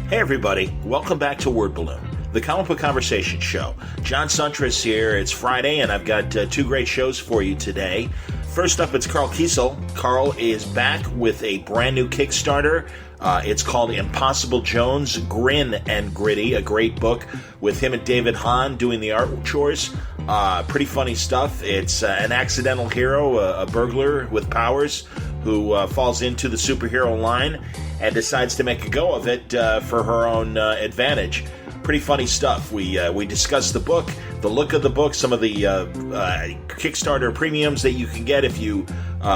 Hey everybody, welcome back to Word Balloon, the comic book conversation show. John Suntress here. It's Friday, and I've got two great shows for you today. First up, it's Karl Kesel. Karl is back with a brand new Kickstarter. It's called Impossible Jones, Grin and Gritty, a great book with him and David Hahn doing the art chores. Pretty funny stuff. It's an accidental hero, a burglar with powers, who falls into the superhero line and decides to make a go of it for her own advantage. Pretty funny stuff. We discuss the book, the look of the book, some of the Kickstarter premiums that you can get if you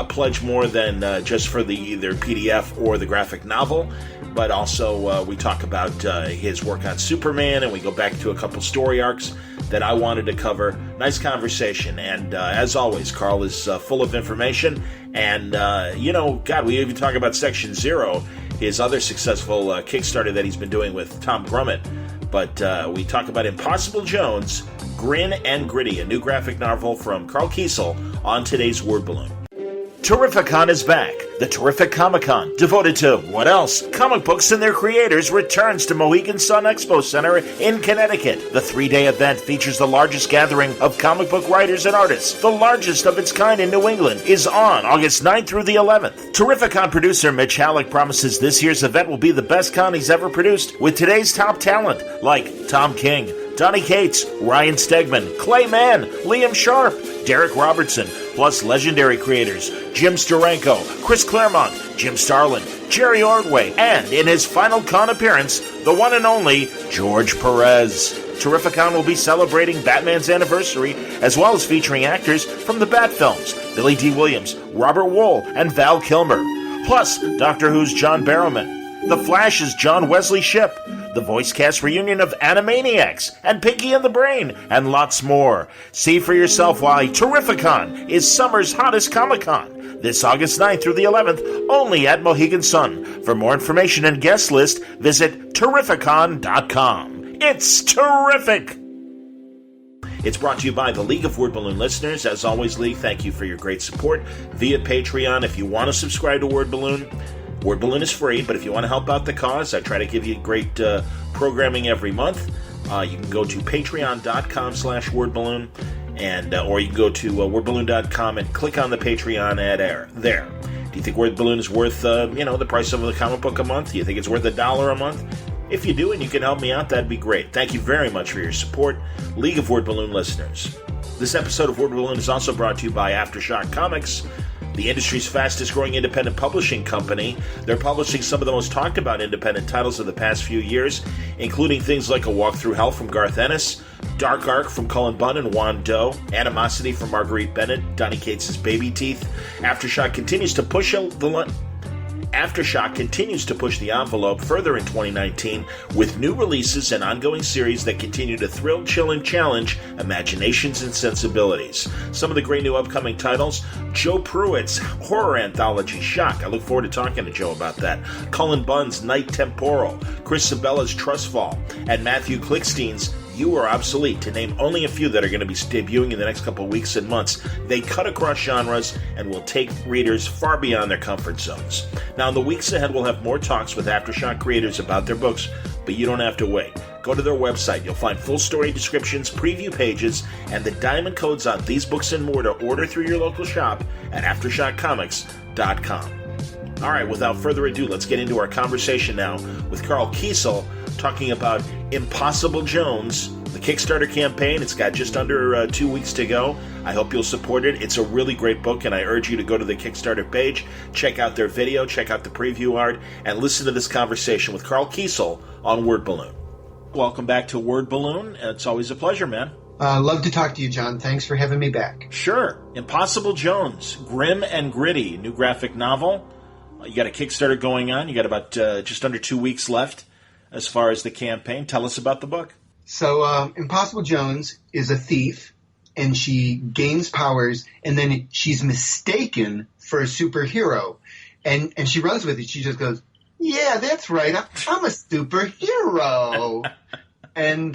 pledge more than just for the either PDF or the graphic novel. But also we talk about his work on Superman, and we go back to a couple story arcs that I wanted to cover. Nice conversation, and as always, Karl is full of information. And, we even talk about Section Zero, his other successful Kickstarter that he's been doing with Tom Grummett. But we talk about Impossible Jones, Grin and Gritty, a new graphic novel from Karl Kesel on today's Word Balloon. Terrificon is back. The Terrific Comic-Con, devoted to, what else? Comic books and their creators, returns to Mohegan Sun Expo Center in Connecticut. The 3-day event features the largest gathering of comic book writers and artists. The largest of its kind in New England is on August 9th through the 11th. Terrificon producer Mitch Halleck promises this year's event will be the best con he's ever produced, with today's top talent, like Tom King, Donny Cates, Ryan Stegman, Clay Mann, Liam Sharp, Derek Robertson, plus legendary creators Jim Steranko, Chris Claremont, Jim Starlin, Jerry Ordway, and in his final con appearance, the one and only George Perez. Terrificon will be celebrating Batman's anniversary, as well as featuring actors from the Bat films, Billy D. Williams, Robert Wool, and Val Kilmer. Plus, Doctor Who's John Barrowman, The Flash's John Wesley Shipp, the voice cast reunion of Animaniacs, and Pinky and the Brain, and lots more. See for yourself why Terrificon is summer's hottest Comic-Con, this August 9th through the 11th, only at Mohegan Sun. For more information and guest list, visit Terrificon.com. It's terrific! It's brought to you by the League of Word Balloon listeners. As always, League, thank you for your great support via Patreon. If you want to subscribe to Word Balloon, Word Balloon is free, but if you want to help out the cause, I try to give you great programming every month. You can go to patreon.com/wordballoon, and or you can go to wordballoon.com and click on the Patreon ad there. Do you think Word Balloon is worth the price of a comic book a month? Do you think it's worth $1 a month? If you do and you can help me out, that'd be great. Thank you very much for your support, League of Word Balloon listeners. This episode of Word Balloon is also brought to you by Aftershock Comics, the industry's fastest-growing independent publishing company. They're publishing some of the most talked-about independent titles of the past few years, including things like A Walk Through Hell from Garth Ennis, Dark Arc from Cullen Bunn and Juan Doe, Animosity from Marguerite Bennett, Donny Cates' Baby Teeth. Aftershock continues to push the envelope further in 2019 with new releases and ongoing series that continue to thrill, chill, and challenge imaginations and sensibilities. Some of the great new upcoming titles: Joe Pruitt's horror anthology Shock. I look forward to talking to Joe about that. Cullen Bunn's Night Temporal, Chris Sabella's Trustfall, and Matthew Klickstein's You Are Obsolete, to name only a few that are going to be debuting in the next couple of weeks and months. They cut across genres and will take readers far beyond their comfort zones. Now, in the weeks ahead, we'll have more talks with Aftershock creators about their books, but you don't have to wait. Go to their website. You'll find full story descriptions, preview pages, and the diamond codes on these books and more to order through your local shop at AftershockComics.com. All right, without further ado, let's get into our conversation now with Karl Kesel, talking about Impossible Jones, the Kickstarter campaign. It's got just under 2 weeks to go. I hope you'll support it. It's a really great book, and I urge you to go to the Kickstarter page, check out their video, check out the preview art, and listen to this conversation with Karl Kesel on Word Balloon. Welcome back to Word Balloon. It's always a pleasure, man. Love to talk to you, John. Thanks for having me back. Sure. Impossible Jones, Grim and Gritty, new graphic novel. You got a Kickstarter going on. You got about just under 2 weeks left as far as the campaign. Tell us about the book. So Impossible Jones is a thief, and she gains powers, and then she's mistaken for a superhero. And she runs with it. She just goes, yeah, that's right. I'm a superhero. And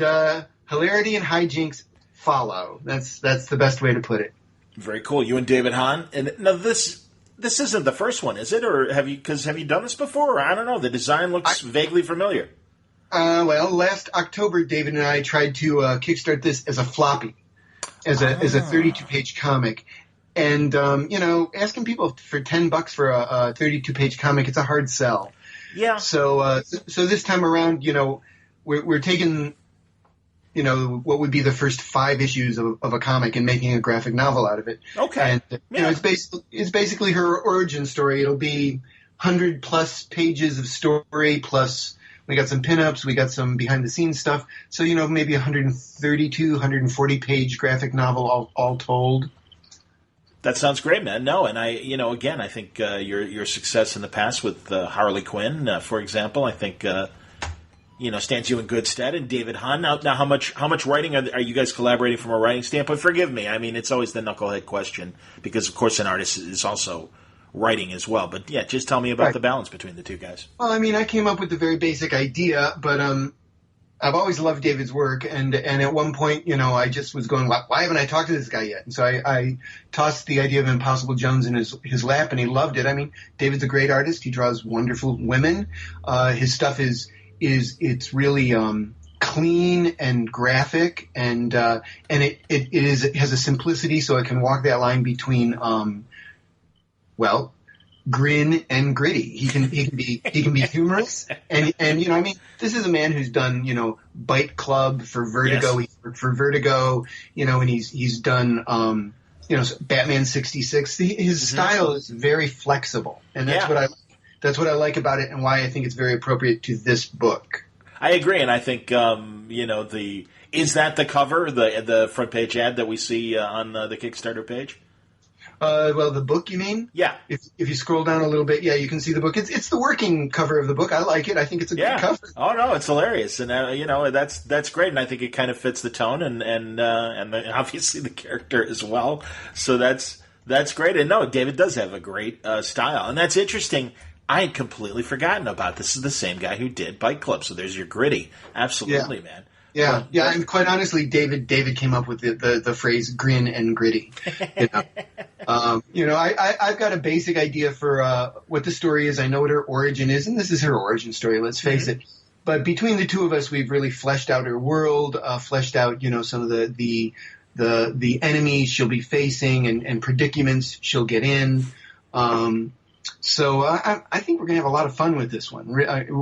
hilarity and hijinks follow. That's the best way to put it. Very cool. You and David Hahn. And now this isn't the first one, is it? Or have you done this before? Or I don't know. The design looks vaguely familiar. Well, last October, David and I tried to kickstart this as a floppy, as a 32-page comic. And, asking people for $10 for a 32-page comic, it's a hard sell. Yeah. So this time around, we're taking, what would be the first 5 issues of a comic and making a graphic novel out of it. Okay. And, it's basically her origin story. It'll be 100+ pages of story, plus we got some pinups, we got some behind-the-scenes stuff. So, maybe 132, 140-page graphic novel all told. That sounds great, man. No, and I think your success in the past with Harley Quinn, for example, I think stands you in good stead. And David Hahn. Now, how much writing are you guys collaborating from a writing standpoint? Forgive me. I mean, it's always the knucklehead question because, of course, an artist is also writing as well. But yeah, just tell me about the balance between the two guys. Well, I mean, I came up with the very basic idea, but I've always loved David's work, and at one point, I just was going, why haven't I talked to this guy yet? And so I tossed the idea of Impossible Jones in his lap, and he loved it. I mean, David's a great artist. He draws wonderful women. His stuff is it's really clean and graphic, and it has a simplicity, so it can walk that line between grin and gritty. He can be humorous, and I mean, this is a man who's done Bite Club for Vertigo. Yes. He's worked for Vertigo, and he's done Batman 66. His style is very flexible, and that's what I like about it, and why I think it's very appropriate to this book. I agree, and I think is that the cover, the front page ad that we see on the Kickstarter page? The book, you mean? Yeah. If you scroll down a little bit, you can see the book. It's the working cover of the book. I like it. I think it's a good cover. Oh no, it's hilarious, and that's great, and I think it kind of fits the tone and obviously the character as well. So that's great. And no, David does have a great style, and that's interesting. I had completely forgotten about this. Is the same guy who did Bite Club. So there's your gritty. Absolutely, man. Yeah, and quite honestly, David came up with the phrase "grin and gritty." I've got a basic idea for what the story is. I know what her origin is, and this is her origin story. Let's face it. But between the two of us, we've really fleshed out her world, fleshed out some of the enemies she'll be facing and predicaments she'll get in. So I think we're gonna have a lot of fun with this one.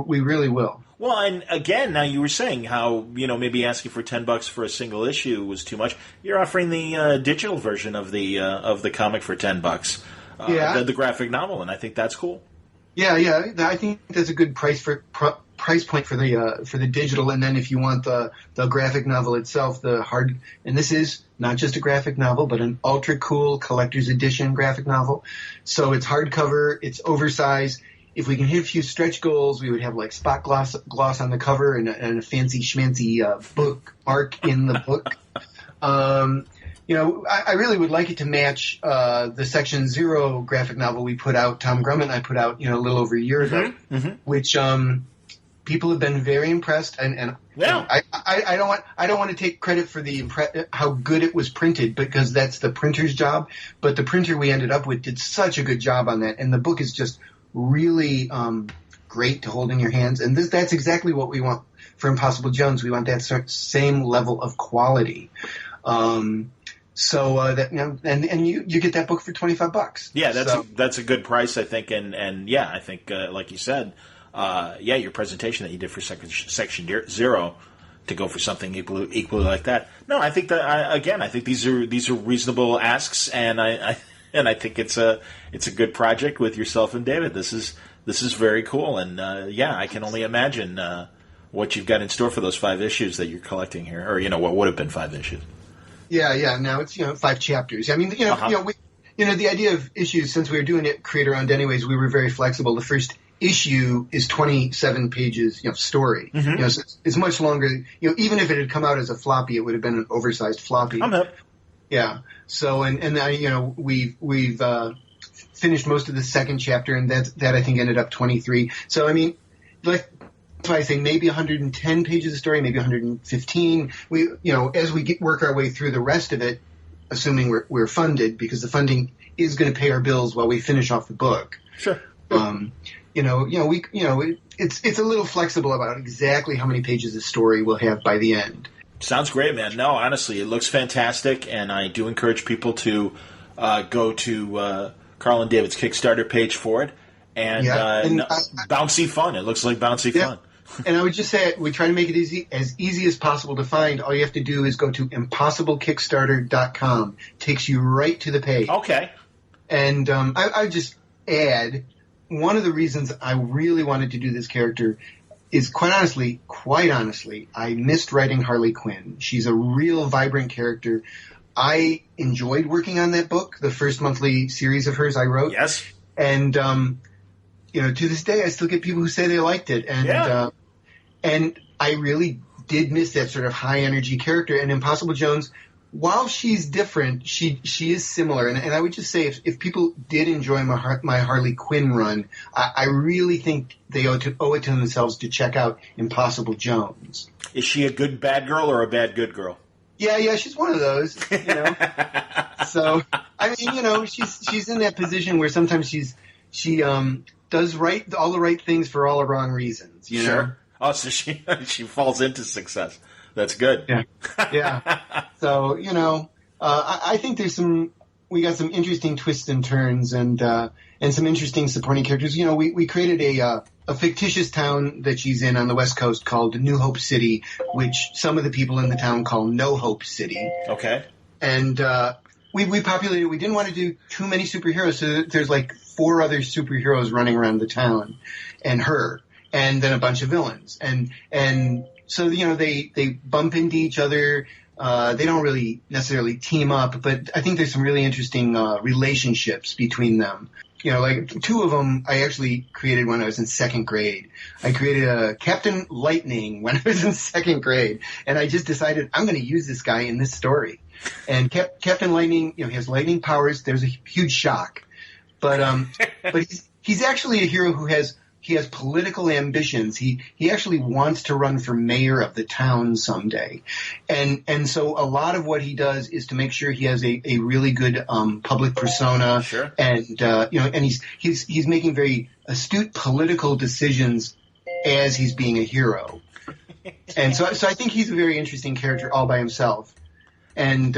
We really will. Well, and again, now you were saying how, maybe asking for $10 for a single issue was too much. You're offering the digital version of the comic for $10. The graphic novel, and I think that's cool. Yeah. I think that's a good price point for the digital, and then if you want the graphic novel itself, the hard, and this is not just a graphic novel, but an ultra cool collector's edition graphic novel. So it's hardcover, it's oversized. If we can hit a few stretch goals, we would have like spot gloss on the cover and a fancy schmancy bookmark in the book. I really would like it to match the Section 0 graphic novel we put out, Tom Grummett and I put out, a little over a year ago, which people have been very impressed. And I don't want to take credit for how good it was printed, because that's the printer's job. But the printer we ended up with did such a good job on that, and the book is just really great to hold in your hands, and that's exactly what we want for Impossible Jones. We want that same level of quality. So you get that book for $25. Yeah, that's a good price, I think, and I think like you said, your presentation that you did for Section 0 to go for something equally like that. No, I think that I think these are reasonable asks, and I think it's a good project with yourself and David. This is very cool, and I can only imagine what you've got in store for those 5 issues that you're collecting here, or what would have been 5 issues. Yeah. Now it's 5 chapters. I mean, the idea of issues, since we were doing it creator-owned anyways, we were very flexible. The first issue is 27 pages, story. So it's much longer. Even if it had come out as a floppy, it would have been an oversized floppy. I'm up. Yeah. So and we've finished most of the second chapter, and that I think ended up 23. So I mean, that's why I say maybe 110 pages of story, maybe 115. We as we work our way through the rest of it, assuming we're funded, because the funding is going to pay our bills while we finish off the book. Sure. It's a little flexible about exactly how many pages of story we'll have by the end. Sounds great, man. No, honestly, it looks fantastic, and I do encourage people to go to Karl and David's Kickstarter page for it. And, bouncy fun. It looks like bouncy fun. And I would just say we try to make it as easy as possible to find. All you have to do is go to impossiblekickstarter.com. Takes you right to the page. Okay. And I would just add, one of the reasons I really wanted to do this character is quite honestly, I missed writing Harley Quinn. She's a real vibrant character. I enjoyed working on that book, the first monthly series of hers I wrote. Yes. And, to this day, I still get people who say they liked it. And, and I really did miss that sort of high energy character. And Impossible Jones, while she's different, she is similar. And I would just say if people did enjoy my Harley Quinn run, I really think they owe it to themselves to check out Impossible Jones. Is she a good bad girl or a bad good girl? Yeah, she's one of those, So, I mean, she's in that position where sometimes she does all the right things for all the wrong reasons, Sure. Oh, so she falls into success. That's good. Yeah. So, I think we got some interesting twists and turns and some interesting supporting characters. We created a fictitious town that she's in on the West Coast called New Hope City, which some of the people in the town call No Hope City. Okay. And we populated. We didn't want to do too many superheroes, so there's like 4 other superheroes running around the town, and her, and then a bunch of villains, and so they bump into each other. They don't really necessarily team up, but I think there's some really interesting relationships between them. Like 2 of them I actually created when I was in 2nd grade. I created a Captain Lightning when I was in 2nd grade, and I just decided I'm going to use this guy in this story. And Captain Lightning, he has lightning powers. There's a huge shock, but he's actually a hero who has political ambitions. He actually wants to run for mayor of the town someday. And so a lot of what he does is to make sure he has a really good public persona. Sure. And and he's making very astute political decisions as he's being a hero. And so I think he's a very interesting character all by himself. And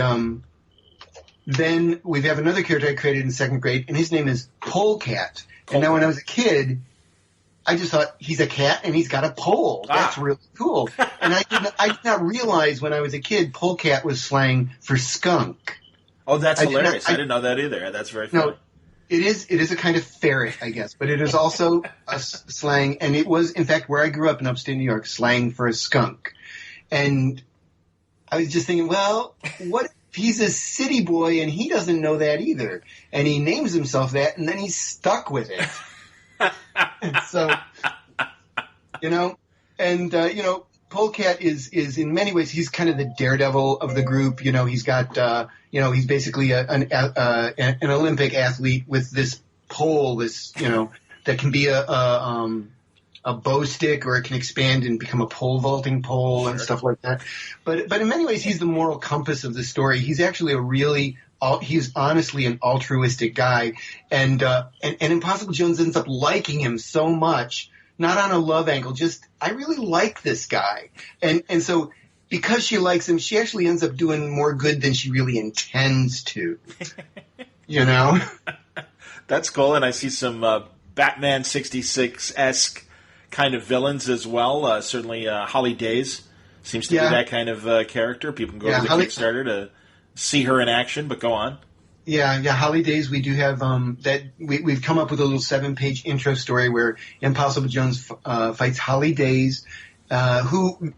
then we have another character I created in 2nd grade, and his name is Polecat. And now when I was a kid, I just thought, he's a cat and he's got a pole. That's really cool. And I did not realize when I was a kid, polecat was slang for skunk. Oh, that's hilarious. I didn't know that either. That's very funny. No, it is a kind of ferret, I guess, but it is also a slang, and it was, in fact, where I grew up in upstate New York, slang for a skunk. And I was just thinking, well, what if he's a city boy and he doesn't know that either? And he names himself that, and then he's stuck with it. And so, Polecat is in many ways, he's kind of the daredevil of the group. He's got, he's basically an Olympic athlete with this pole, that can be a bow stick, or it can expand and become a pole vaulting pole and stuff like that. But in many ways, he's the moral compass of the story. He's actually he's honestly an altruistic guy, and Impossible Jones ends up liking him so much, not on a love angle, just I really like this guy, and so because she likes him, she actually ends up doing more good than she really intends to. That's cool, and I see some Batman 66-esque kind of villains as well. Certainly, Holly Days seems to be that kind of character. People can go to the Kickstarter to see her in action, but go on. Yeah, Holly Days, we do have that. We've come up with a little 7-page intro story where Impossible Jones fights Holly Days, who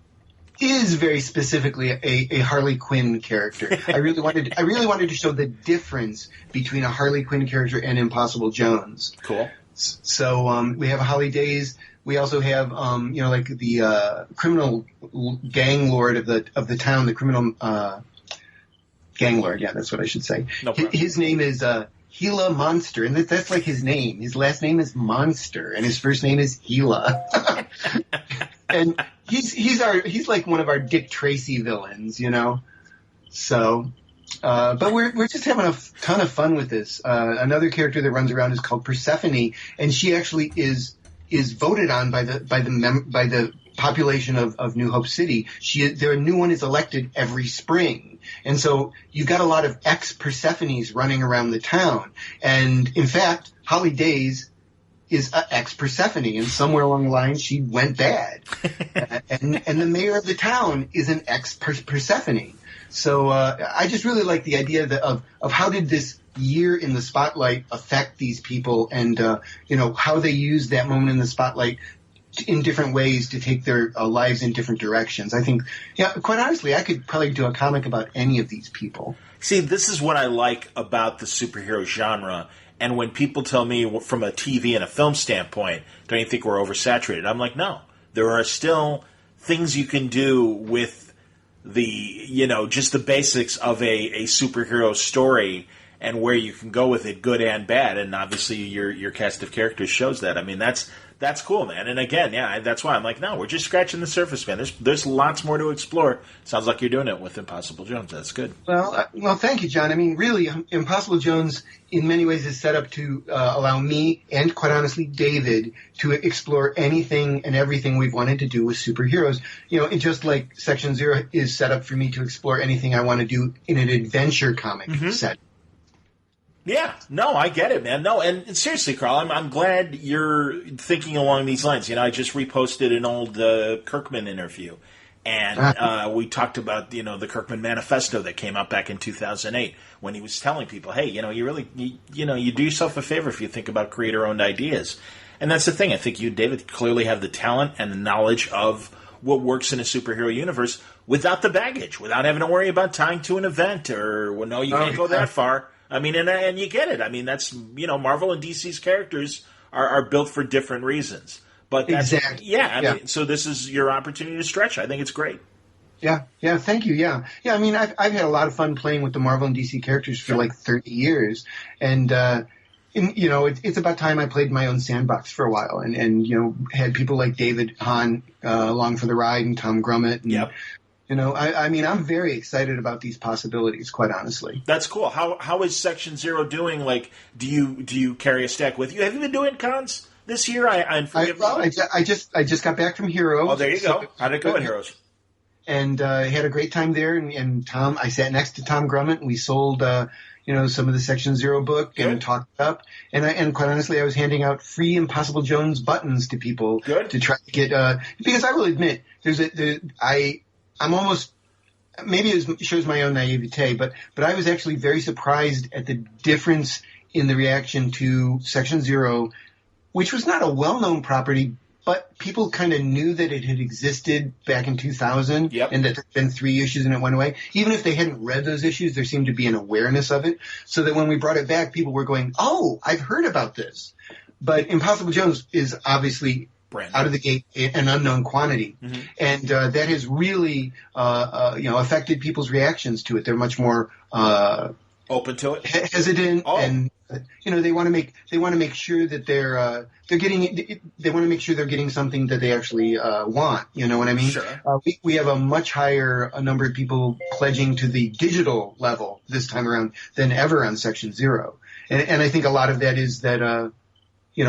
is very specifically a Harley Quinn character. I really wanted to show the difference between a Harley Quinn character and Impossible Jones. Cool. So we have Holly Days. We also have like the criminal gang lord of the town, the criminal gang lord, yeah, that's what I should say. No problem. His name is Gila Monster, and that's like his name. His last name is Monster, and his first name is Gila. And he's like one of our Dick Tracy villains, So But we're just having a ton of fun with this. Another character that runs around is called Persephone, and she actually is voted on by the population of New Hope City. A new one is elected every spring, and so you've got a lot of ex-Persephones running around the town. And in fact, Holly Days is an ex-Persephone, and somewhere along the line she went bad. and the mayor of the town is an ex-Persephone. So I just really like the idea of how did this year in the spotlight affect these people, and how they use that moment in the spotlight in different ways to take their lives in different directions. I think, quite honestly, I could probably do a comic about any of these people. See, this is what I like about the superhero genre. And when people tell me from a TV and a film standpoint, don't you think we're oversaturated? I'm like, no. There are still things you can do with just the basics of a superhero story and where you can go with it, good and bad. And obviously your cast of characters shows that. I mean, that's cool, man. And again, that's why I'm like, no, we're just scratching the surface, man. There's lots more to explore. Sounds like you're doing it with Impossible Jones. That's good. Well, thank you, John. I mean, really, Impossible Jones in many ways is set up to allow me and, quite honestly, David to explore anything and everything we've wanted to do with superheroes. Just like Section Zero is set up for me to explore anything I want to do in an adventure comic set. Yeah, no, I get it, man. No, and seriously, Karl, I'm glad you're thinking along these lines. I just reposted an old Kirkman interview, and we talked about the Kirkman Manifesto that came out back in 2008 when he was telling people, hey, you do yourself a favor if you think about creator-owned ideas. And that's the thing. I think you, David, clearly have the talent and the knowledge of what works in a superhero universe without the baggage, without having to worry about tying to an event or, you can't go that far. I mean, and you get it. I mean, that's, Marvel and DC's characters are built for different reasons. But that's, exactly. I mean, so this is your opportunity to stretch. I think it's great. Yeah, thank you. Yeah. I mean, I've had a lot of fun playing with the Marvel and DC characters for like 30 years. And, it's about time I played my own sandbox for a while and had people like David Hahn along for the ride and Tom Grummett. And, yep. I mean, I'm very excited about these possibilities, quite honestly. That's cool. How is Section Zero doing? Like, do you carry a stack with you? Have you been doing cons this year? I just got back from Heroes. Oh, there you go. How did it go at Heroes? And had a great time there. And Tom, I sat next to Tom Grummett. And we sold, some of the Section Zero book and talked up. And quite honestly, I was handing out free Impossible Jones buttons to people to try to get because I will admit I'm almost, maybe it shows my own naivete, but I was actually very surprised at the difference in the reaction to Section Zero, which was not a well-known property, but people kind of knew that it had existed back in 2000 and that there had been 3 issues and it went away. Even if they hadn't read those issues, there seemed to be an awareness of it, so that when we brought it back, people were going, oh, I've heard about this. But Impossible Jones is obviously out of the gate an unknown quantity. Mm-hmm. And that has really affected people's reactions to it. They're much more open to it, hesitant, and they want to make sure that they're getting something that they actually want. You know what I mean? Sure. We have a much higher number of people pledging to the digital level this time around than ever on Section Zero, and I think a lot of that is that.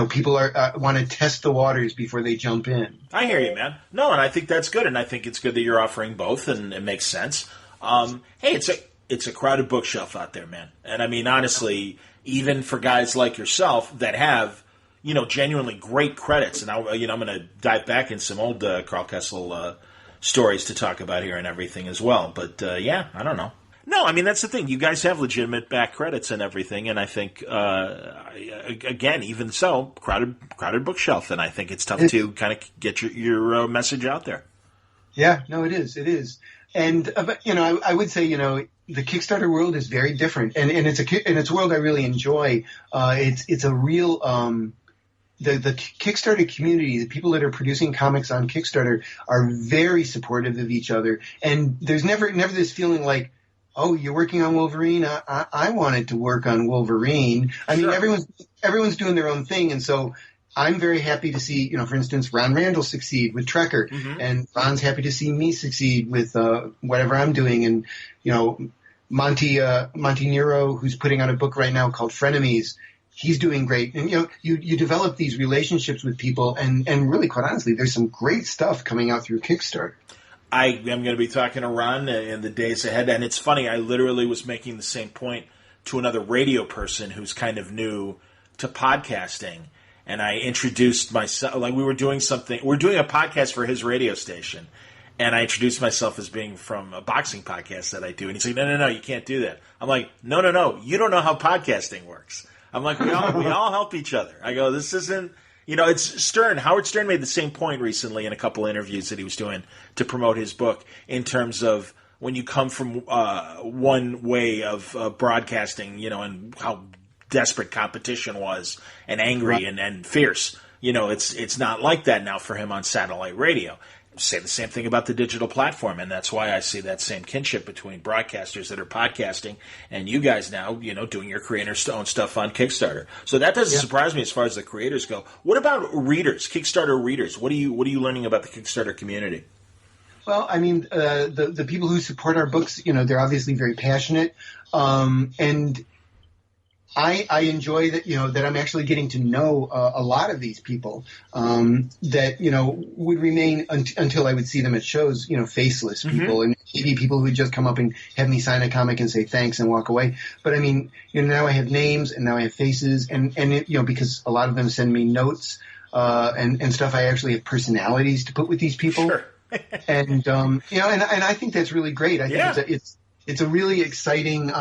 People want to test the waters before they jump in. I hear you, man. No, and I think that's good, and I think it's good that you're offering both, and it makes sense. Hey, it's a crowded bookshelf out there, man. And I mean, honestly, even for guys like yourself that have, genuinely great credits, and I'm going to dive back in some old Karl Kesel stories to talk about here and everything as well. But I don't know. No, I mean, that's the thing. You guys have legitimate back credits and everything, and I think, again, even so, crowded bookshelf, and I think it's tough to kind of get your message out there. Yeah, no, it is. It is. And, I would say, the Kickstarter world is very different, and it's a world I really enjoy. It's a real, the Kickstarter community, the people that are producing comics on Kickstarter are very supportive of each other, and there's never this feeling like, oh, you're working on Wolverine? I wanted to work on Wolverine. I mean, everyone's doing their own thing, and so I'm very happy to see, for instance, Ron Randall succeed with Trekker, and Ron's happy to see me succeed with whatever I'm doing, and Monty Nero, who's putting out a book right now called Frenemies. He's doing great. And, you develop these relationships with people, and really, quite honestly, there's some great stuff coming out through Kickstarter. I am going to be talking to Ron in the days ahead. And it's funny, I literally was making the same point to another radio person who's kind of new to podcasting. And I introduced myself, like we're doing a podcast for his radio station. And I introduced myself as being from a boxing podcast that I do. And he's like, no, you can't do that. I'm like, no, you don't know how podcasting works. I'm like, we all help each other. I go, this isn't, it's Stern. Howard Stern made the same point recently in a couple of interviews that he was doing to promote his book in terms of when you come from one way of broadcasting, and how desperate competition was and angry and fierce. It's not like that now for him on satellite radio. Say the same thing about the digital platform, and that's why I see that same kinship between broadcasters that are podcasting and you guys now, doing your creators' own stuff on Kickstarter. So that doesn't surprise me as far as the creators go. What about readers, Kickstarter readers? What are you learning about the Kickstarter community? Well, I mean, the people who support our books, they're obviously very passionate, and I enjoy that, that I'm actually getting to know a lot of these people that, would remain until I would see them at shows, faceless people, and maybe people who would just come up and have me sign a comic and say thanks and walk away. But I mean, now I have names and now I have faces, and because a lot of them send me notes and stuff, I actually have personalities to put with these people. Sure. And I think that's really great. I think it's a really exciting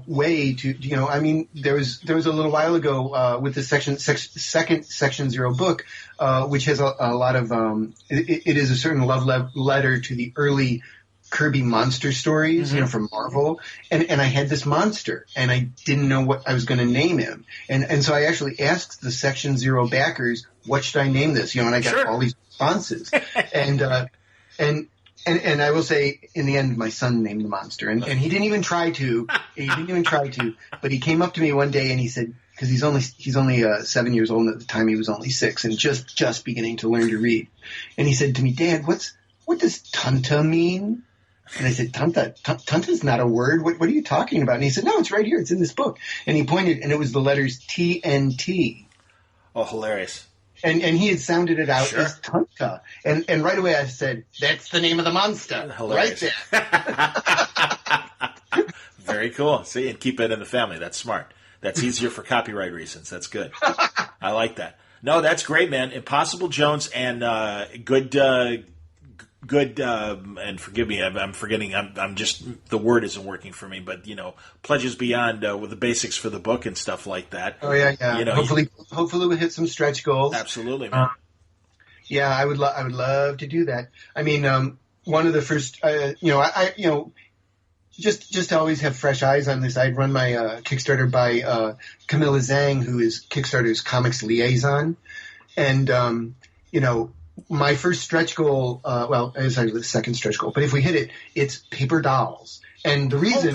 way to, I mean, there was a little while ago with the second Section Zero book, which has a lot of, it is a certain love letter to the early Kirby monster stories, from Marvel. And I had this monster and I didn't know what I was going to name him. And so I actually asked the Section Zero backers, what should I name this? And I got all these responses. And I will say, in the end, my son named the monster, and he didn't even try to. But he came up to me one day and he said, because he's only 7 years old, and at the time he was only 6 and just beginning to learn to read. And he said to me, Dad, what does Tunta mean? And I said, Tunta's not a word. What are you talking about? And he said, no, it's right here. It's in this book. And he pointed, and it was the letters TNT. Oh, hilarious. And he had sounded it out as Tunta. And right away I said, that's the name of the monster. Hilarious. Right there. Very cool. See, and keep it in the family. That's smart. That's easier for copyright reasons. That's good. I like that. No, that's great, man. Impossible Jones and good, and forgive me, I'm forgetting, I'm just, the word isn't working for me, but, Pledges Beyond with the basics for the book and stuff like that. Oh, yeah. Hopefully we'll hit some stretch goals. Absolutely, man. I would love to do that. I mean, one of the first, just to always have fresh eyes on this, I'd run my Kickstarter by Camilla Zhang, who is Kickstarter's comics liaison. And, my first stretch goal, it's actually the second stretch goal, but if we hit it, it's paper dolls. And the reason,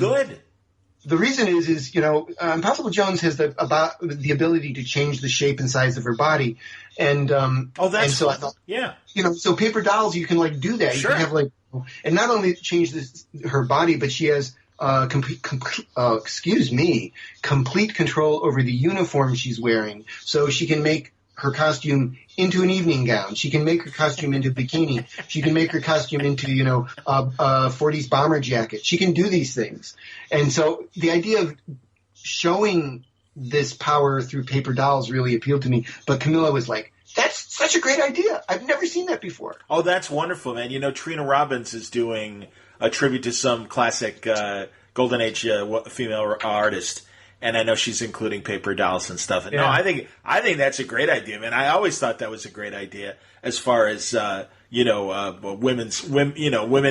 the reason is Impossible Jones has the ability to change the shape and size of her body. And, so I thought, yeah, so paper dolls, you can do that. Sure. You can have and not only change her body, but she has, complete control over the uniform she's wearing. So she can make her costume into an evening gown. She can make her costume into a bikini. She can make her costume into, a 40s bomber jacket. She can do these things. And so the idea of showing this power through paper dolls really appealed to me. But Camilla was like, that's such a great idea. I've never seen that before. Oh, that's wonderful, man. Trina Robbins is doing a tribute to some classic Golden Age female artist. And I know she's including paper dolls and stuff. And no, I think that's a great idea, man. I always thought that was a great idea as far as women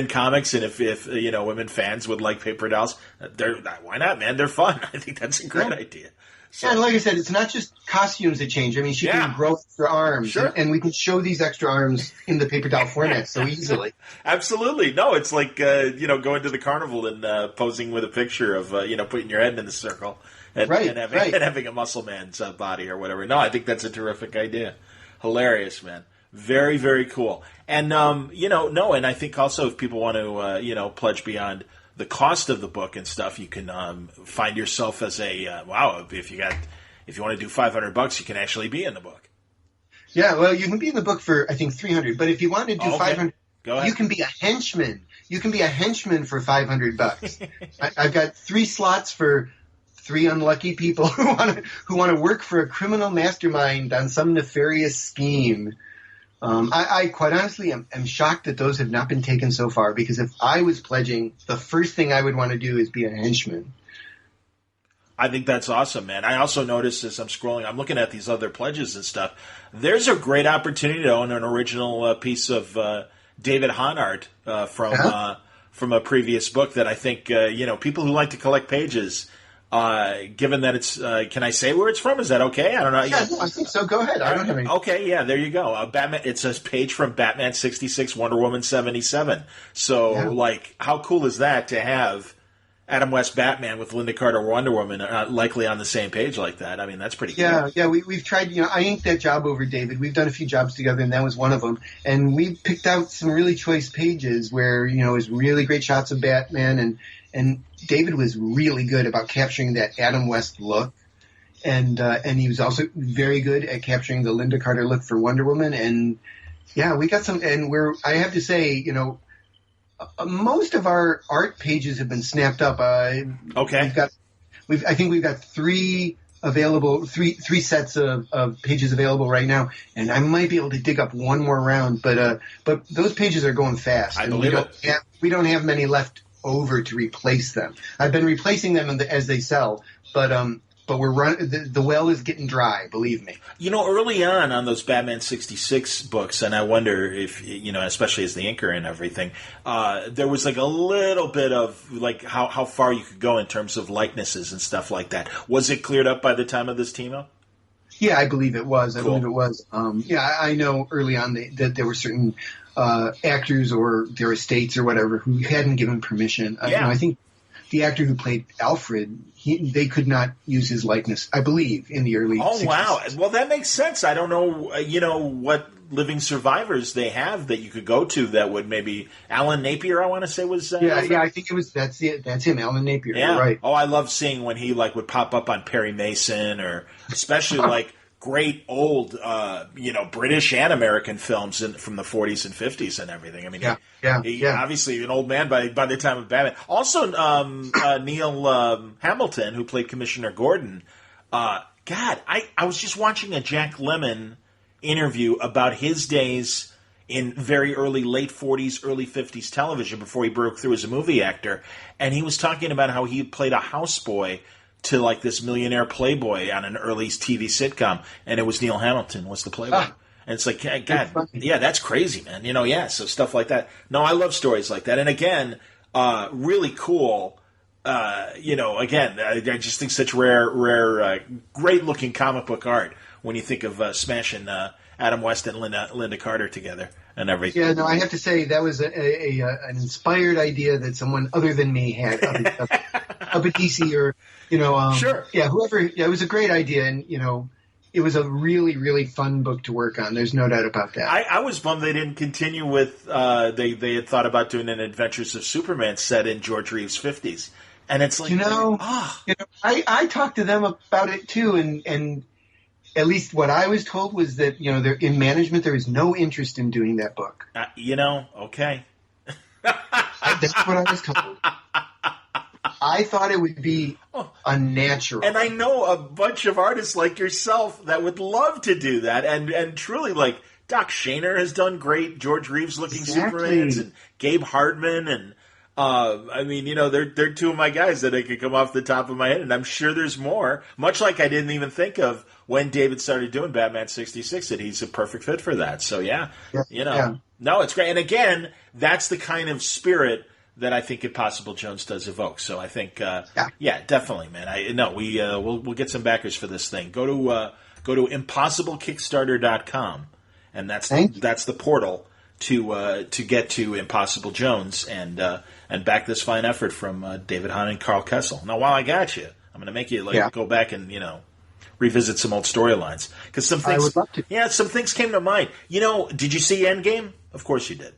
comics, and if women fans would like paper dolls, why not, man? They're fun. I think that's a great idea. So, and like I said, it's not just costumes that change. I mean, she can grow extra arms, and we can show these extra arms in the paper doll format so easily. Absolutely. No, it's like going to the carnival and posing with a picture of putting your head in the circle. And having a muscle man's body or whatever. No, I think that's a terrific idea. Hilarious, man. Very, very cool. And, and I think also if people want to, pledge beyond the cost of the book and stuff, you can find yourself as a wow. If you want to do $500, you can actually be in the book. Yeah, well, you can be in the book for I think $300, but if you want to do $500, go ahead. You can be a henchman. You can be a henchman for $500. I've got 3 slots for 3 unlucky people who want to work for a criminal mastermind on some nefarious scheme. I quite honestly am shocked that those have not been taken so far, because if I was pledging, the first thing I would want to do is be a henchman. I think that's awesome, man. I also noticed as I'm scrolling, I'm looking at these other pledges and stuff. There's a great opportunity to own an original piece of David Hahn art from a previous book that I think people who like to collect pages. Given that it's, can I say where it's from? Is that okay? I don't know. Yeah, no, I think so. Go ahead. I don't have any. Okay, yeah, there you go. Batman. It's a page from Batman 66, Wonder Woman 77. So, how cool is that to have Adam West Batman with Linda Carter Wonder Woman likely on the same page like that? I mean, that's pretty cool. Yeah, we've tried, I inked that job over David. We've done a few jobs together, and that was one of them. And we picked out some really choice pages where, it was really great shots of Batman, and David was really good about capturing that Adam West look. And he was also very good at capturing the Linda Carter look for Wonder Woman. And yeah, we got some, and I have to say, most of our art pages have been snapped up. Okay. I think we've got 3 available, three sets of pages available right now, and I might be able to dig up one more round. But those pages are going fast. I believe we don't have many left over to replace them. I've been replacing them as they sell, but we're the well is getting dry, believe me. Early on those Batman 66 books, and I wonder if, especially as the inker and everything, there was a little bit of how far you could go in terms of likenesses and stuff like that. Was it cleared up by the time of this team up? Yeah, I believe it was. Cool. I believe it was. I know early on that there were certain actors or their estates or whatever who hadn't given permission. I think the actor who played Alfred, they could not use his likeness, I believe, in the early 60s. Wow. Well, that makes sense. I don't know, what living survivors they have that you could go to that would maybe Alan Napier, I want to say was. I think that's him, Alan Napier. Yeah. You're right. Oh, I love seeing when he would pop up on Perry Mason, or especially great old, British and American films from the 40s and 50s and everything. I mean, he obviously an old man by the time of Batman. Also, Neil Hamilton, who played Commissioner Gordon. I was just watching a Jack Lemmon interview about his days in very late 40s, early 50s television before he broke through as a movie actor. And he was talking about how he played a houseboy to this millionaire playboy on an early TV sitcom, and it was Neil Hamilton was the playboy. And it's God, yeah, that's crazy, man. So stuff like that. No, I love stories like that. And again, really cool. Again, I just think such rare, great looking comic book art when you think of smashing Adam West and Linda Carter together and everything. Yeah, no, I have to say that was an inspired idea that someone other than me had up at DC or. Sure. Yeah, whoever. Yeah, it was a great idea, and it was a really, really fun book to work on. There's no doubt about that. I was bummed they didn't continue with. They had thought about doing an Adventures of Superman set in George Reeves' 50s, and it's I talked to them about it too, and at least what I was told was that they're in management. There is no interest in doing that book. Okay. That's what I was told. I thought it would be unnatural. And I know a bunch of artists like yourself that would love to do that. And truly, Doc Shaner has done great George Reeves-looking Supermans, and Gabe Hardman. And, they're 2 of my guys that I could come off the top of my head. And I'm sure there's more. Much like I didn't even think of when David started doing Batman 66 that he's a perfect fit for that. So, No, it's great. And again, that's the kind of spirit that I think Impossible Jones does evoke. So I think, definitely, man. We'll get some backers for this thing. Go to impossiblekickstarter.com, and that's the portal to get to Impossible Jones and back this fine effort from David Hahn and Karl Kesel. Now, while I got you, I'm going to make you go back and revisit some old storylines, because some things. I would love to. Yeah, some things came to mind. Did you see Endgame? Of course you did.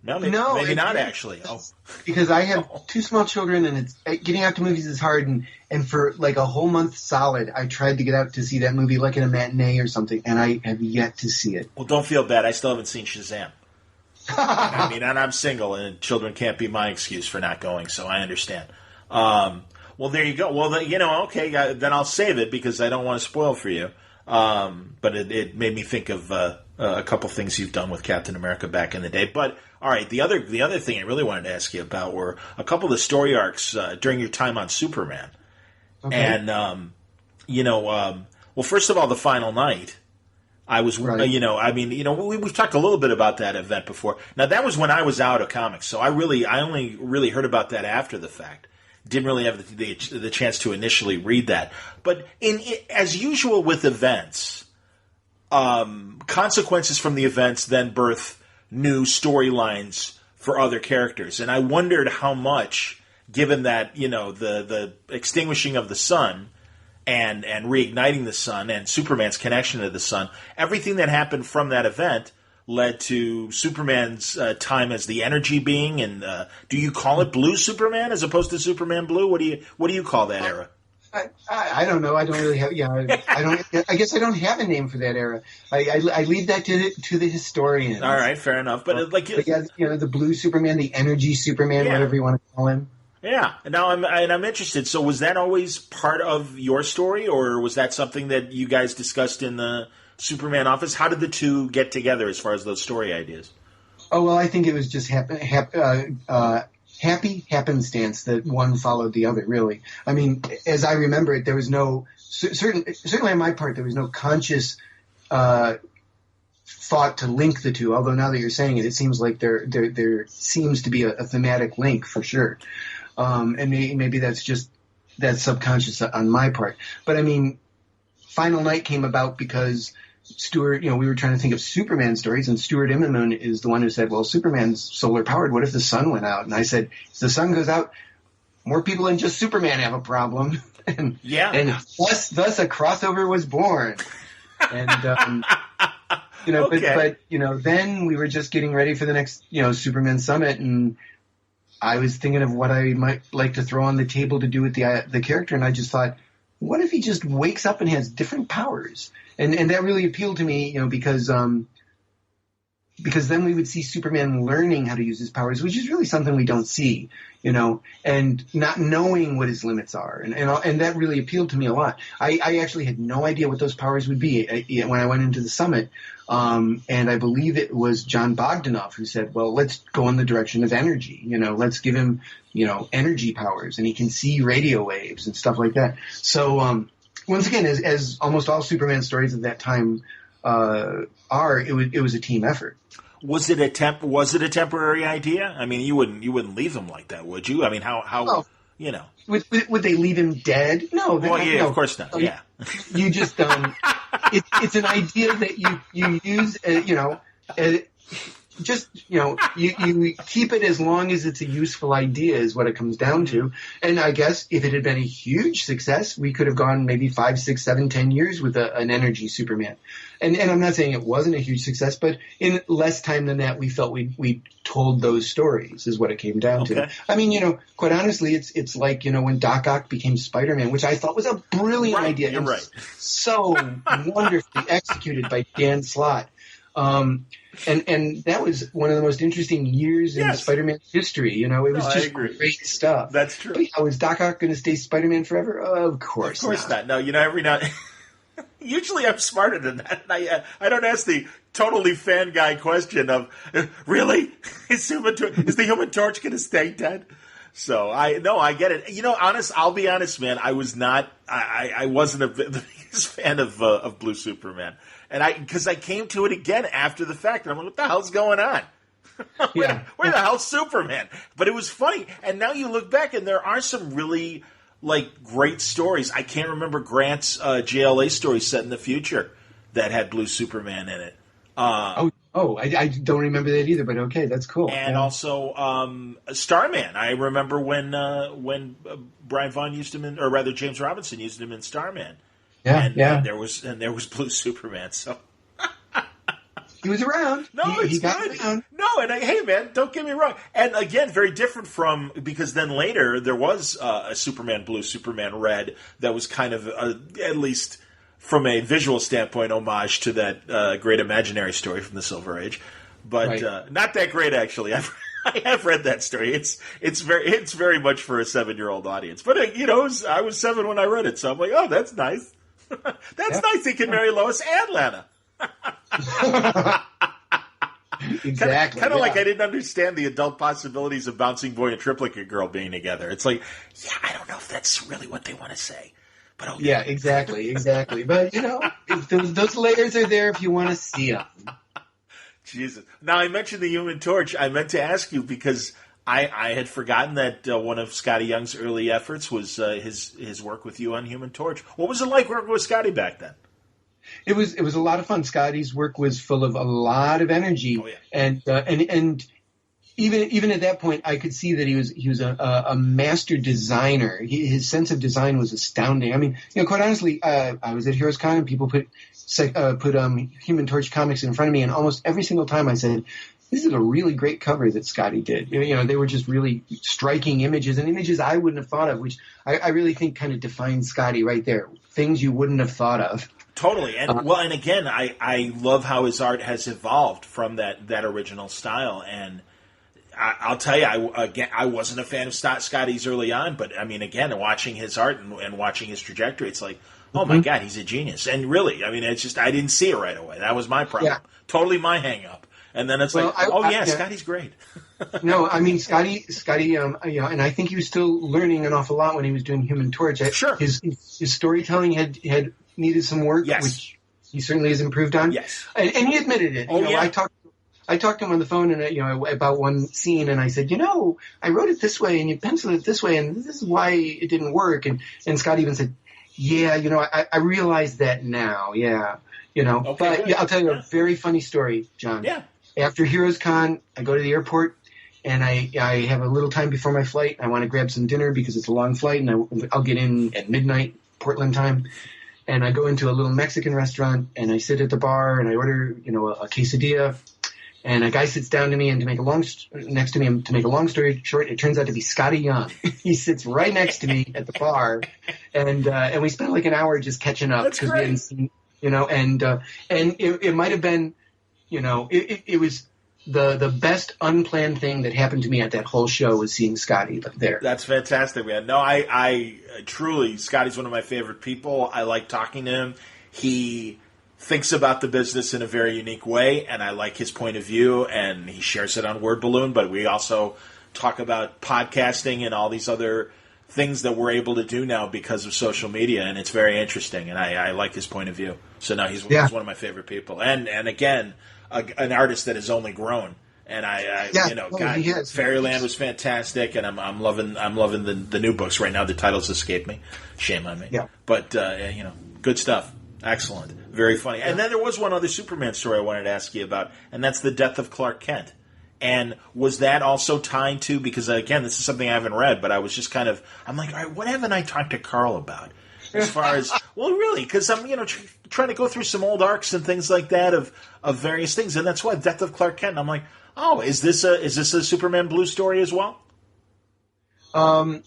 No, maybe not actually. Oh, because I have two small children, and it's getting out to movies is hard. And for like a whole month solid, I tried to get out to see that movie, like in a matinee or something, and I have yet to see it. Well, don't feel bad. I still haven't seen Shazam. I mean, and I'm single, and children can't be my excuse for not going, so I understand. Well, there you go. Well, okay, then I'll save it because I don't want to spoil for you. But it made me think of a couple things you've done with Captain America back in the day. But all right, the other thing I really wanted to ask you about were a couple of the story arcs during your time on Superman. Okay. And well, first of all, the Final Night. I was, right. We've talked a little bit about that event before. Now that was when I was out of comics, so I only really heard about that after the fact. Didn't really have the chance to initially read that. But as usual with events, consequences from the events then birth new storylines for other characters. And I wondered how much, given that, the extinguishing of the sun and reigniting the sun and Superman's connection to the sun, everything that happened from that event led to Superman's time as the energy being, and do you call it Blue Superman as opposed to Superman Blue? What do you call that era? I don't know. I don't really have. Yeah, I don't. I guess I don't have a name for that era. I leave that to the historians. All right, fair enough. But the Blue Superman, the energy Superman, whatever you want to call him. Yeah. Now I'm interested. So was that always part of your story, or was that something that you guys discussed in the Superman office? How did the two get together as far as those story ideas? Oh, well, I think it was just happy happenstance that one followed the other, really. I mean, as I remember it, there was no, certainly on my part, there was no conscious thought to link the two, although now that you're saying it, it seems like there seems to be a thematic link for sure. And maybe that's subconscious on my part. But I mean, Final Night came about because Stuart, we were trying to think of Superman stories, and Stuart Immonen is the one who said, well, Superman's solar powered. What if the sun went out? And I said, if the sun goes out, more people than just Superman have a problem. and thus a crossover was born. And, okay. but then we were just getting ready for the next, Superman Summit, and I was thinking of what I might like to throw on the table to do with the character, and I just thought, what if he just wakes up and has different powers? And that really appealed to me, because then we would see Superman learning how to use his powers, which is really something we don't see, and not knowing what his limits are. And that really appealed to me a lot. I actually had no idea what those powers would be when I went into the summit. And I believe it was John Bogdanoff who said, well, let's go in the direction of energy, let's give him, energy powers, and he can see radio waves and stuff like that. So, once again, as almost all Superman stories of that time, it was a team effort. Was it a temporary idea? I mean, you wouldn't leave him like that, would you? I mean, how Would they leave him dead? No. No. Of course not. Yeah. You just it's an idea that you use. You keep it as long as it's a useful idea is what it comes down to. And I guess if it had been a huge success, we could have gone maybe 5, 6, 7, 10 years with an energy Superman. And I'm not saying it wasn't a huge success, but in less time than that, we felt we told those stories is what it came down to. I mean, quite honestly, it's like, when Doc Ock became Spider-Man, which I thought was a brilliant idea. You're right. So wonderfully executed by Dan Slott. And that was one of the most interesting years in Spider-Man history. It was just great stuff. That's true. But was Doc Ock going to stay Spider-Man forever? Of course not. No, every now. Usually I'm smarter than that. I don't ask the totally fan guy question of, really? Is the Human Torch going to stay dead? So I get it. I'll be honest, man. I wasn't the biggest fan of Blue Superman. And because I came to it again after the fact, and I'm like, what the hell's going on? Where the hell's Superman? But it was funny. And now you look back, and there are some really great stories. I can't remember Grant's JLA story set in the future that had Blue Superman in it. I don't remember that either. But okay, that's cool. And also Starman. I remember when Brian Vaughan used him in, or rather James Robinson used him in Starman. And there was Blue Superman. So He was around. No, he it's got good. around. No, and hey, man, don't get me wrong. And again, very different from, because then later there was a Superman Blue, Superman Red that was kind of, at least from a visual standpoint, homage to that great imaginary story from the Silver Age. But Right. not that great, actually. I have read that story. It's very much for a 7-year-old audience. But I was 7 when I read it, so I'm like, oh, that's nice. That's nice. He can marry Lois and Lana. Exactly. Kind of like I didn't understand the adult possibilities of Bouncing Boy and Triplicate Girl being together. It's like, yeah, I don't know if that's really what they want to say. But okay. Yeah, exactly. But, if those layers are there if you want to see them. Jesus. Now, I mentioned the Human Torch. I meant to ask you because I had forgotten that one of Scotty Young's early efforts was his work with you on Human Torch. What was it like working with Scotty back then? It was a lot of fun. Scotty's work was full of a lot of energy, and even at that point, I could see that he was a master designer. His sense of design was astounding. I mean, quite honestly, I was at Heroes Con and people put Human Torch comics in front of me, and almost every single time I said, "This is a really great cover that Scotty did." They were just really striking images and images I wouldn't have thought of, which I really think kind of defines Scotty right there. Things you wouldn't have thought of. Totally, and again, I love how his art has evolved from that original style, and I'll tell you, I wasn't a fan of Scotty's early on, but I mean, again, watching his art and watching his trajectory, it's like, oh my God, he's a genius. And really, I mean, it's just I didn't see it right away. That was my problem, totally my hang up. And then it's Scotty's great. No, I mean Scotty, and I think he was still learning an awful lot when he was doing Human Torch. Sure, his storytelling had needed some work, which he certainly has improved on. Yes, and he admitted it. I talked to him on the phone, and about one scene, and I said, I wrote it this way, and you penciled it this way, and this is why it didn't work. And Scott even said, I realize that now. Yeah, Okay, but good. I'll tell you a very funny story, John. Yeah. After Heroes Con, I go to the airport, and I have a little time before my flight. I want to grab some dinner because it's a long flight, and I'll get in at midnight Portland time. And I go into a little Mexican restaurant, and I sit at the bar, and I order, a quesadilla. And a guy sits down to me, and next to me, and to make a long story short, it turns out to be Scotty Young. He sits right next to me at the bar, and we spent like an hour just catching up because we hadn't seen, and it might have been, it was the best unplanned thing that happened to me at that whole show was seeing Scotty there. That's fantastic, man. No, I truly, Scotty's one of my favorite people. I like talking to him. He thinks about the business in a very unique way, and I like his point of view, and he shares it on Word Balloon, but we also talk about podcasting and all these other things that we're able to do now because of social media, and it's very interesting, and I like his point of view. So no, he's one of my favorite people. And again, an artist that has only grown. And Fairyland was fantastic, and I'm loving the new books right now. The titles escape me, shame on me. Yeah. But good stuff, excellent, very funny. And then there was one other Superman story I wanted to ask you about, and that's the death of Clark Kent. And was that also tied to, because again, this is something I haven't read, but I was just I'm like, all right, what haven't I talked to Karl about? As far as, well, really, because I'm, trying to go through some old arcs and things like that of various things, and that's why Death of Clark Kent. And I'm like, oh, is this a Superman Blue story as well? I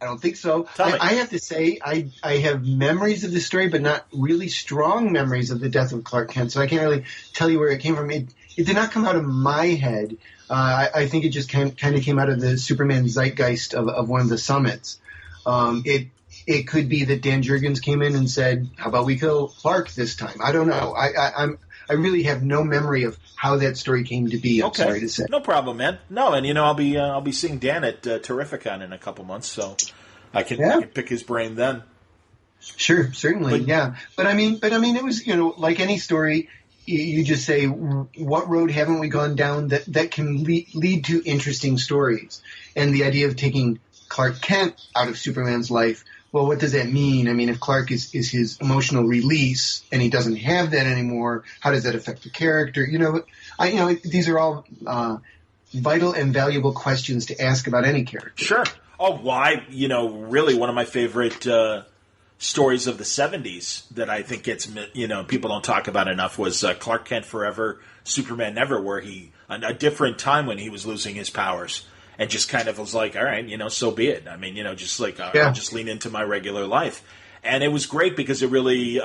don't think so. I have to say, I have memories of the story, but not really strong memories of the death of Clark Kent, so I can't really tell you where it came from. It did not come out of my head. I think it just kind of came out of the Superman zeitgeist of one of the summits. It could be that Dan Jurgens came in and said, "How about we kill Clark this time?" I don't know. I really have no memory of how that story came to be. I'm sorry to say. No problem, man. No, and I'll be seeing Dan at Terrificon in a couple months, so I can pick his brain then. Sure, certainly, yeah. But I mean, it was like any story. You just say, what road haven't we gone down that can lead to interesting stories? And the idea of taking Clark Kent out of Superman's life, well, what does that mean? I mean, if Clark is his emotional release and he doesn't have that anymore, how does that affect the character? These are all vital and valuable questions to ask about any character. Sure. Oh, well, really one of my favorite stories of the 70s that I think gets, people don't talk about enough was Clark Kent Forever, Superman Never, where a different time when he was losing his powers and just kind of was like, all right, so be it. I mean, just like, I'll just lean into my regular life. And it was great because it really,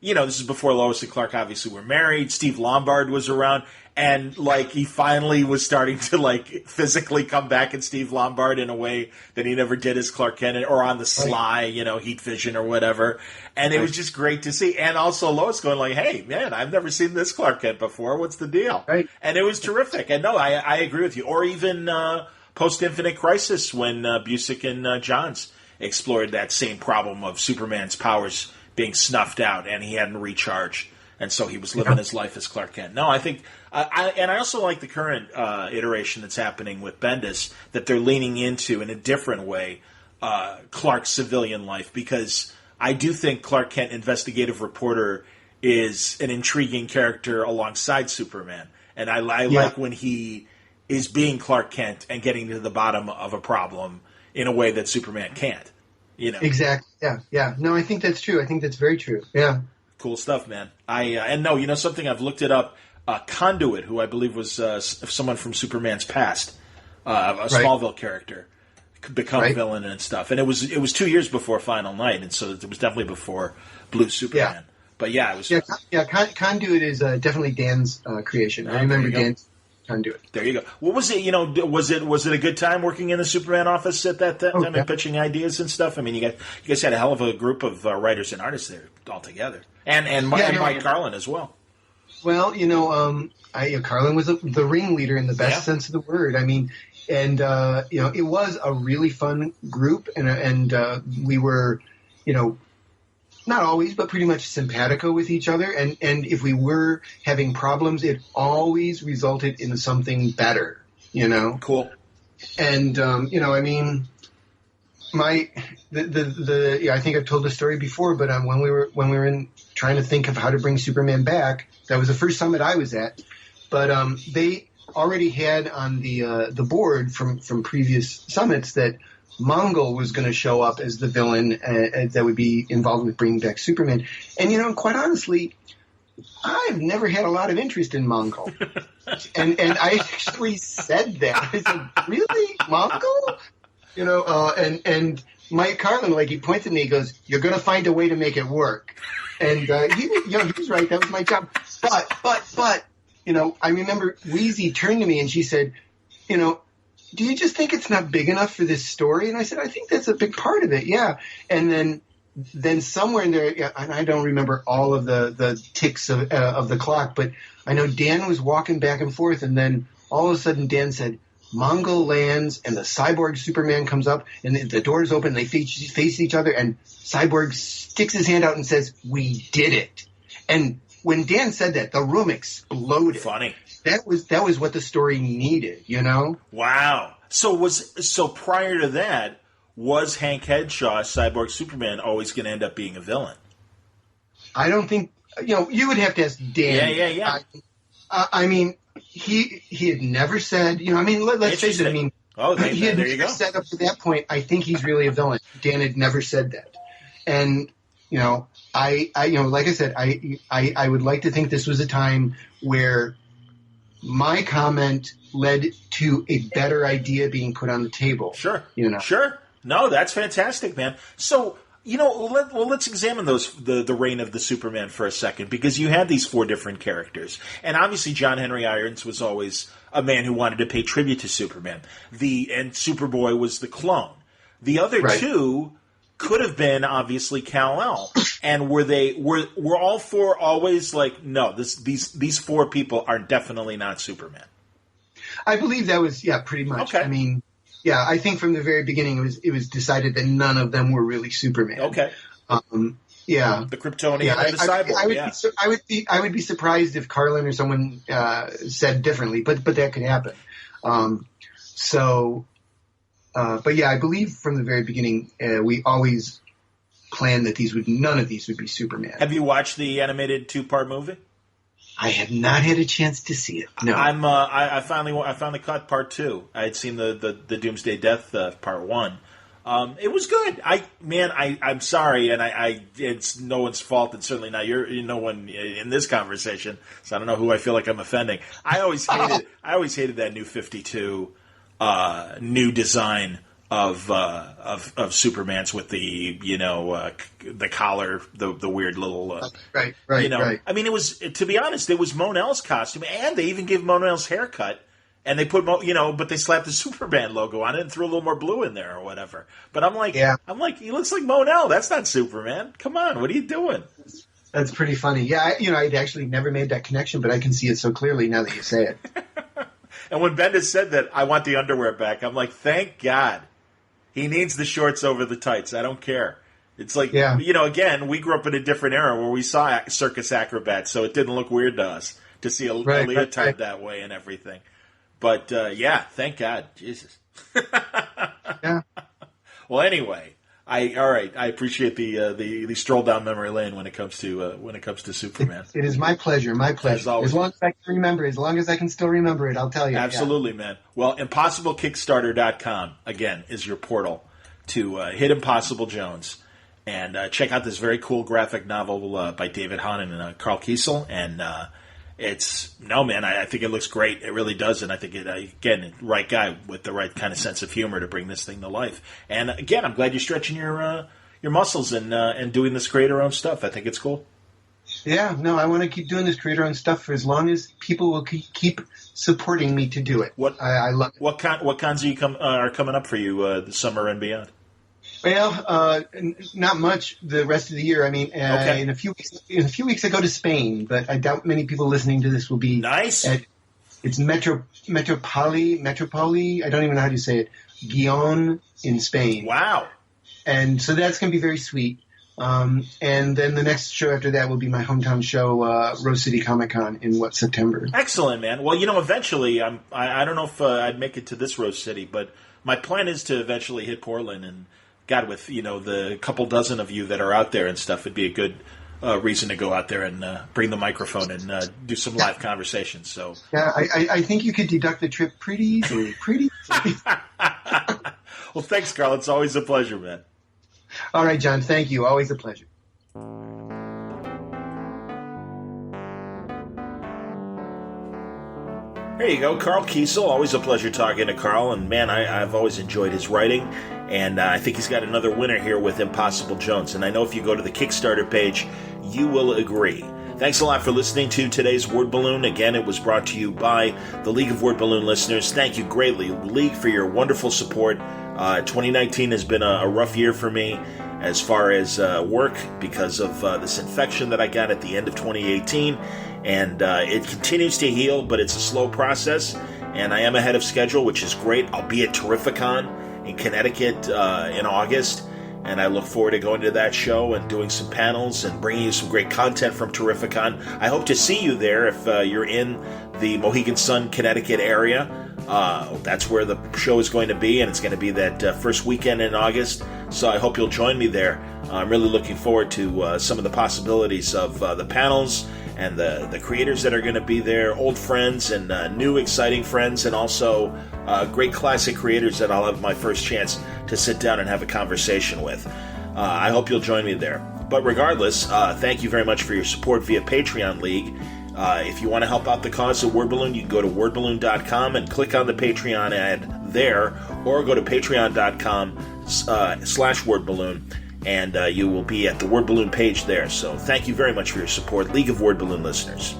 this is before Lois and Clark obviously were married. Steve Lombard was around. And, he finally was starting to, physically come back in Steve Lombard in a way that he never did as Clark Kent, or on the sly, heat vision or whatever. And it was just great to see. And also Lois going hey, man, I've never seen this Clark Kent before. What's the deal? Right. And it was terrific. And, no, I agree with you. Or even post-Infinite Crisis when Busiek and Johns explored that same problem of Superman's powers being snuffed out and he hadn't recharged. And so he was living his life as Clark Kent. No, I think, I also like the current iteration that's happening with Bendis, that they're leaning into in a different way Clark's civilian life, because I do think Clark Kent, investigative reporter, is an intriguing character alongside Superman, and I like when he is being Clark Kent and getting to the bottom of a problem in a way that Superman can't. Exactly. Yeah. No, I think that's true. I think that's very true. Yeah. Cool stuff, man. Something, I've looked it up. Conduit, who I believe was someone from Superman's past, a Smallville character, become a villain and stuff. And it was 2 years before Final Night, and so it was definitely before Blue Superman. Yeah. But it was. Conduit is definitely Dan's creation. I remember Dan's Conduit. There you go. What was it? Was it a good time working in the Superman office at that time and pitching ideas and stuff? I mean, you guys had a hell of a group of writers and artists there all together. And Mike Carlin as well. Well, Carlin was the ringleader in the best sense of the word. I mean, and it was a really fun group, and we were, not always, but pretty much simpatico with each other. And if we were having problems, it always resulted in something better. Cool. And I mean, I think I've told the story before, but when we were trying to think of how to bring Superman back, that was the first summit I was at. But they already had on the board from previous summits that Mongol was going to show up as the villain that would be involved with bringing back Superman. And quite honestly, I've never had a lot of interest in Mongol. and I actually said that. I said, really, Mongol? And Mike Carlin, he points at me, he goes, "You're going to find a way to make it work." And he was right. That was my job. But I remember Wheezy turned to me and she said, "Do you just think it's not big enough for this story?" And I said, "I think that's a big part of it, yeah." And then somewhere in there, and I don't remember all of the ticks of the clock, but I know Dan was walking back and forth, and then all of a sudden Dan said, "Mongol lands, and the cyborg Superman comes up, and the doors open, and they face each other, and Cyborg sticks his hand out and says, 'We did it.'" And when Dan said that, the room exploded. Funny. That was what the story needed, Wow. So prior to that, was Hank Henshaw, Cyborg Superman, always going to end up being a villain? I don't think, you would have to ask Dan. Yeah. I mean, he had never said, let's face it, he had never said up to that point, "I think he's really a villain." Dan had never said that. And, I like I said, I would like to think this was a time where my comment led to a better idea being put on the table. Sure. Sure. No, that's fantastic, man. So, let's examine the reign of the Superman for a second, because you had these four different characters. And obviously John Henry Irons was always a man who wanted to pay tribute to Superman. And Superboy was the clone. The other two could have been obviously Kal-El. And were all four always like, no, these four people are definitely not Superman? I believe that was, pretty much. Okay. I mean, I think from the very beginning it was decided that none of them were really Superman. Okay. The Kryptonian and the cyborg. I would be surprised if Carlin or someone said differently, but that could happen. I believe from the very beginning we always planned that none of these would be Superman. Have you watched the animated 2-part movie? I have not had a chance to see it. No, I finally caught part 2. I had seen the Doomsday Death part 1, It was good. I'm sorry, and it's no one's fault, and certainly not no one in this conversation. So I don't know who I feel like I'm offending. I always hated that new 52 new design of Superman's with the the collar, the weird little right. I mean, it was, to be honest, it was Mon-El's costume, and they even gave Mon-El's haircut. And they put, but they slapped the Superman logo on it and threw a little more blue in there or whatever. But I'm like, he looks like Mon-El. That's not Superman. Come on, what are you doing? That's pretty funny. Yeah, I'd actually never made that connection, but I can see it so clearly now that you say it. And when Bendis said that, I want the underwear back, I'm like, thank God. He needs the shorts over the tights. I don't care. It's like, again, we grew up in a different era where we saw circus acrobats, so it didn't look weird to us to see a leotard that way and everything. But, thank God. Jesus. Yeah. Well, anyway, I appreciate the stroll down memory lane when it comes to Superman. It is my pleasure, As long as I can remember, as long as I can still remember it, I'll tell you. Absolutely, man. Well, ImpossibleKickstarter.com, again, is your portal to hit Impossible Jones and check out this very cool graphic novel by David Hahn and Karl Kesel. And I think it looks great. It really does. And I think again, right guy with the right kind of sense of humor to bring this thing to life. And again, I'm glad you're stretching your muscles and doing this creator-owned stuff. I think it's cool. Yeah, no, I want to keep doing this creator-owned stuff for as long as people will keep supporting me to do it. I love it. What cons are coming up for you this summer and beyond? Well, not much the rest of the year. I mean, in a few weeks I go to Spain, but I doubt many people listening to this will be nice. It's Metropoli. I don't even know how to say it. Guion in Spain. Wow. And so that's going to be very sweet. And then the next show after that will be my hometown show, Rose City Comic Con in September. Excellent, man. Well, eventually, I don't know if I'd make it to this Rose City, but my plan is to eventually hit Portland. And God, with the couple dozen of you that are out there and stuff, it'd be a good reason to go out there and bring the microphone and do some live conversations. So yeah, I think you could deduct the trip pretty easily. Well, thanks, Karl. It's always a pleasure, man. All right, John. Thank you. Always a pleasure. There you go, Karl Kesel. Always a pleasure talking to Karl, and man, I've always enjoyed his writing, and I think he's got another winner here with Impossible Jones, and I know if you go to the Kickstarter page, you will agree. Thanks a lot for listening to today's Word Balloon. Again, it was brought to you by the League of Word Balloon listeners. Thank you greatly, League, for your wonderful support. 2019 has been a rough year for me as far as work because of this infection that I got at the end of 2018. And it continues to heal, but it's a slow process. And I am ahead of schedule, which is great. I'll be at Terrificon in Connecticut in August. And I look forward to going to that show and doing some panels and bringing you some great content from Terrificon. I hope to see you there if you're in the Mohegan Sun, Connecticut area. That's where the show is going to be, and it's going to be that first weekend in August. So I hope you'll join me there. I'm really looking forward to some of the possibilities of the panels and the creators that are going to be there, old friends and new exciting friends, and also great classic creators that I'll have my first chance to sit down and have a conversation with. I hope you'll join me there. But regardless, thank you very much for your support via Patreon League. If you want to help out the cause of Word Balloon, you can go to wordballoon.com and click on the Patreon ad there, or go to patreon.com/wordballoon, and you will be at the Word Balloon page there. So thank you very much for your support, League of Word Balloon listeners.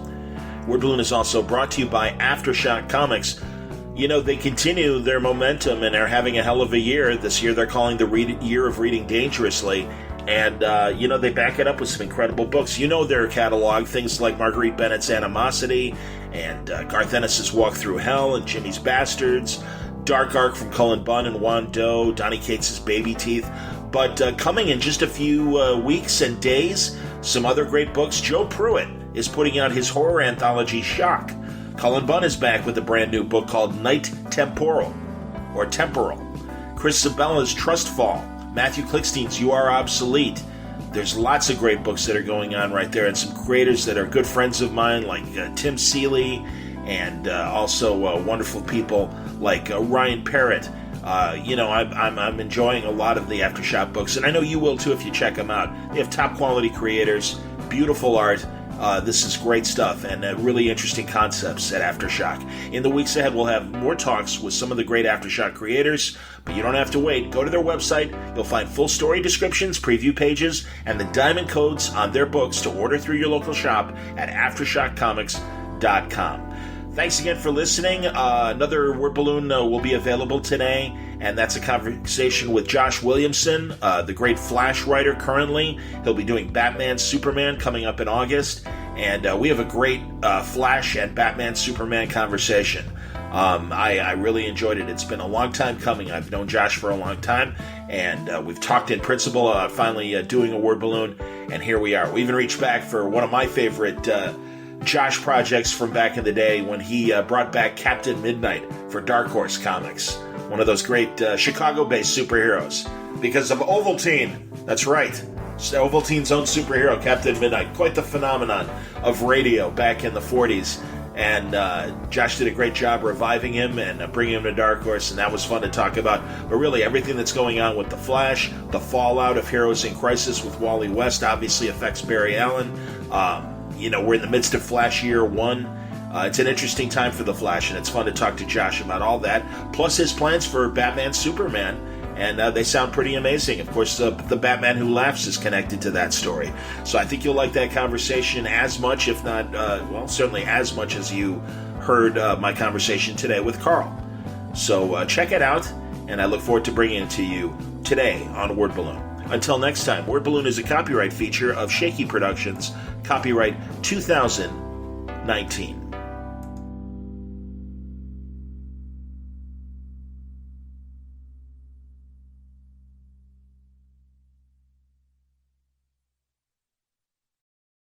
Word Balloon is also brought to you by Aftershock Comics. They continue their momentum and are having a hell of a year. This year they're calling the Year of Reading Dangerously. And, they back it up with some incredible books. Their catalog, things like Marguerite Bennett's Animosity, and Garth Ennis' Walk Through Hell, and Jimmy's Bastards, Dark Arc from Cullen Bunn and Juan Doe, Donny Cates' Baby Teeth. But coming in just a few weeks and days, some other great books. Joe Pruitt is putting out his horror anthology, Shock. Cullen Bunn is back with a brand new book called Night Temporal. Chris Sabella's Trustfall. Matthew Klickstein's You Are Obsolete. There's lots of great books that are going on right there, and some creators that are good friends of mine, like Tim Seeley, and also wonderful people like Ryan Parrott I'm enjoying a lot of the Aftershock books, and I know you will too if you check them out. They have top quality creators, beautiful art. This is great stuff and really interesting concepts at Aftershock. In the weeks ahead, we'll have more talks with some of the great Aftershock creators, but you don't have to wait. Go to their website. You'll find full story descriptions, preview pages, and the diamond codes on their books to order through your local shop at AftershockComics.com. Thanks again for listening. Another Word Balloon will be available today, and that's a conversation with Josh Williamson, the great Flash writer currently. He'll be doing Batman Superman coming up in August, and we have a great Flash and Batman Superman conversation. I really enjoyed it. It's been a long time coming. I've known Josh for a long time, and we've talked in principle about finally doing a Word Balloon, and here we are. We even reached back for one of my favorite Josh projects from back in the day when he brought back Captain Midnight for Dark Horse Comics, one of those great Chicago-based superheroes. Because of Ovaltine, that's right, Ovaltine's own superhero, Captain Midnight, quite the phenomenon of radio back in the 40s. And Josh did a great job reviving him and bringing him to Dark Horse, and that was fun to talk about. But really, everything that's going on with The Flash, the fallout of Heroes in Crisis with Wally West obviously affects Barry Allen. We're in the midst of Flash Year 1. It's an interesting time for The Flash, and it's fun to talk to Josh about all that, plus his plans for Batman Superman, and they sound pretty amazing. Of course, the Batman Who Laughs is connected to that story. So I think you'll like that conversation as much, if not, certainly as much as you heard my conversation today with Karl. So check it out, and I look forward to bringing it to you today on Word Balloon. Until next time, Word Balloon is a copyright feature of Shaky Productions, copyright 2019.